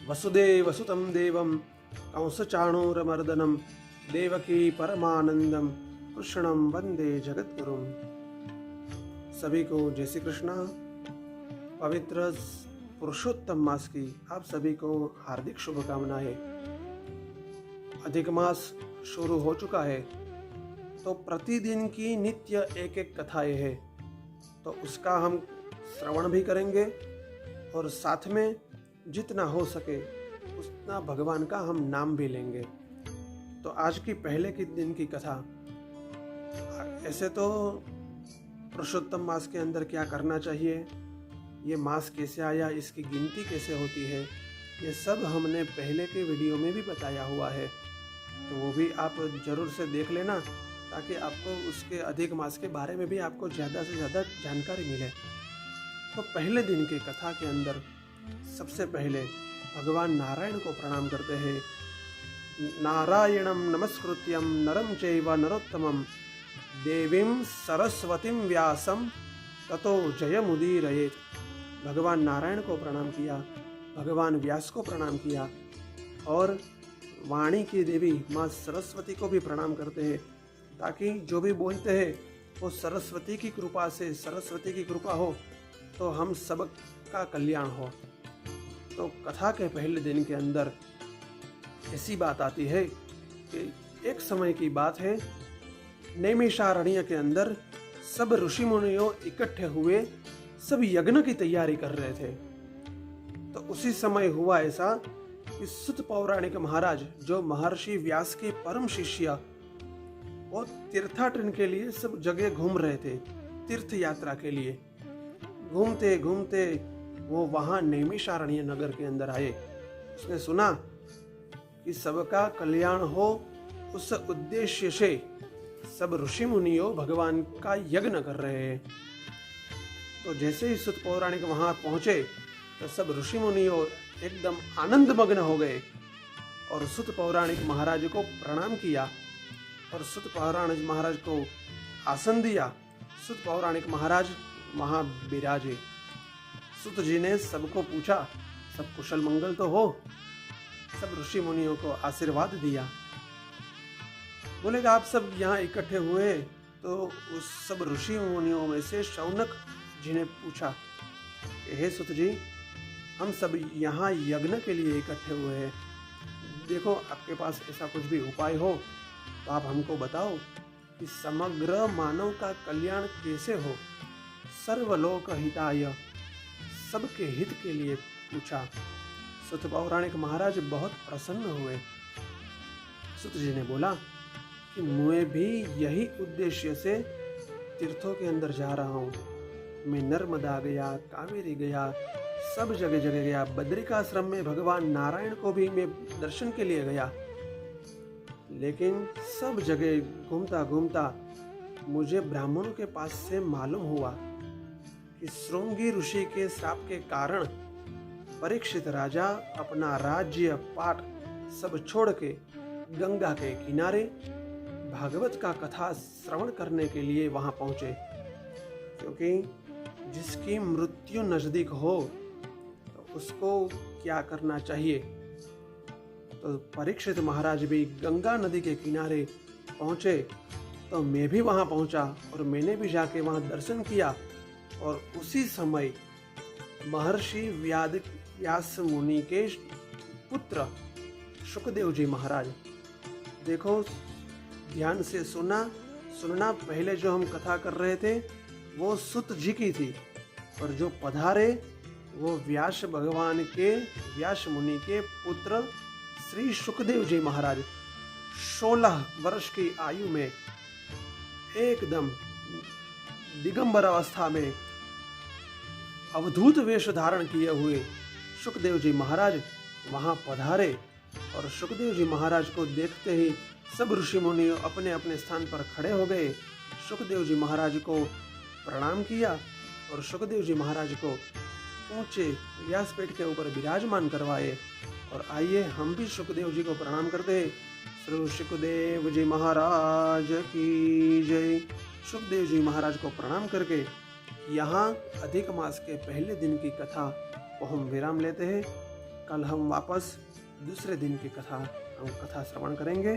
वसुदेवसुतं देवं कंसचाणूरमर्दनं देवकी परमानंदम कृष्णं वंदे जगद्गुरुम। सभी को जय श्री कृष्ण। पवित्र पुरुषोत्तम मास की आप सभी को हार्दिक शुभकामनाएं। अधिक मास शुरू हो चुका है तो प्रतिदिन की नित्य एक एक कथाएं है, तो उसका हम श्रवण भी करेंगे और साथ में जितना हो सके उतना भगवान का हम नाम भी लेंगे। तो आज की पहले के दिन की कथा, ऐसे तो पुरुषोत्तम मास के अंदर क्या करना चाहिए, ये मास कैसे आया, इसकी गिनती कैसे होती है, ये सब हमने पहले के वीडियो में भी बताया हुआ है, तो वो भी आप जरूर से देख लेना ताकि आपको उसके अधिक मास के बारे में भी आपको ज़्यादा से ज़्यादा जानकारी मिले। तो पहले दिन की कथा के अंदर सबसे पहले भगवान नारायण को प्रणाम करते हैं। नारायणं नमस्कृत्यं नरं चैव नरोत्तमं देवीं सरस्वतीं व्यासं ततो जयमुदीरयेत्। भगवान नारायण को प्रणाम किया, भगवान व्यास को प्रणाम किया और वाणी की देवी माँ सरस्वती को भी प्रणाम करते हैं, ताकि जो भी बोलते हैं वो सरस्वती की कृपा से, सरस्वती की कृपा हो तो हम सब का कल्याण हो। तो कथा के पहले दिन के अंदर ऐसी बात आती है कि एक समय की बात है, नैमिषारण्य के अंदर सब ऋषि मुनियों इकट्ठे हुए, सब यज्ञ की तैयारी कर रहे थे। तो उसी समय हुआ ऐसा कि सुत पौराणिक महाराज, जो महर्षि व्यास के परम शिष्य, वो तीर्थाटन के लिए सब जगह घूम रहे थे, तीर्थ यात्रा के लिए। घूमते घूमते वो वहां नैमिषारण्य नगर के अंदर आए। उसने सुना कि सबका कल्याण हो, उस उद्देश्य से सब ऋषि मुनियों भगवान का यज्ञ कर रहे हैं। तो जैसे ही सुत पौराणिक वहां पहुंचे तो सब ऋषि मुनियों एकदम आनंद मग्न हो गए और सुत पौराणिक महाराज को प्रणाम किया और सुत पौराणिक महाराज को आसन दिया। सुत पौराणिक महाराज वहां विराजे। सुत जी ने सबको पूछा, सब कुशल मंगल तो हो? सब ऋषि मुनियों को आशीर्वाद दिया। बोले कि आप सब यहाँ इकट्ठे हुए, तो उस सब ऋषि मुनियों में से शौनक जी ने पूछा, हे सुत जी, हम सब यहाँ यज्ञ के लिए इकट्ठे हुए हैं, देखो आपके पास ऐसा कुछ भी उपाय हो तो आप हमको बताओ कि समग्र मानव का कल्याण कैसे हो, सर्वलोक हिताय, सबके हित के लिए पूछा। सुत पौराणिक महाराज बहुत प्रसन्न हुए। सुत जी ने बोला कि मैं भी यही उद्देश्य से तीर्थों के अंदर जा रहा हूँ। मैं नर्मदा गया, कावेरी गया, सब जगह जगह गया। बद्रिकाश्रम में भगवान नारायण को भी मैं दर्शन के लिए गया, लेकिन सब जगह घूमता घूमता मुझे ब्राह्मणों के पास से मालूम हुआ कि श्रृंगी ऋषि के श्राप के कारण परीक्षित राजा अपना राज्य पाठ सब छोड़ के गंगा के किनारे भागवत का कथा श्रवण करने के लिए वहां पहुंचे, क्योंकि जिसकी मृत्यु नजदीक हो तो उसको क्या करना चाहिए। तो परीक्षित महाराज भी गंगा नदी के किनारे पहुंचे, तो मैं भी वहां पहुंचा और मैंने भी जाके वहां दर्शन किया। और उसी समय महर्षि व्यास मुनि के पुत्र शुकदेव जी महाराज, देखो ध्यान से सुनना, पहले जो हम कथा कर रहे थे वो सुत जी की थी, और जो पधारे वो व्यास भगवान के, व्यास मुनि के पुत्र श्री शुकदेव जी महाराज 16 वर्ष की आयु में एकदम दिगंबर अवस्था में अवधूत वेश धारण किए हुए शुकदेव जी महाराज वहां पधारे। और शुकदेव जी महाराज को देखते ही सब ऋषि मुनि अपने अपने स्थान पर खड़े हो गए। शुकदेव जी महाराज को प्रणाम किया और शुकदेव जी महाराज को ऊंचे व्यासपीठ के ऊपर विराजमान करवाए। और आइए हम भी शुकदेव जी को प्रणाम करते हैं। श्री शुकदेव जी महाराज की जय। शुकदेव जी महाराज को प्रणाम करके यहाँ अधिक मास के पहले दिन की कथा को हम विराम लेते हैं। कल हम वापस दूसरे दिन की कथा श्रवण करेंगे।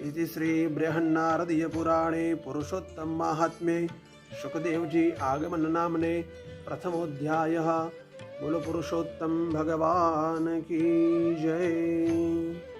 इति श्री बृहन्नारदीय पुराणे पुरुषोत्तम महात्म्ये शुकदेव जी आगमन नामने प्रथमोऽध्यायः। बोलो पुरुषोत्तम भगवान की जय।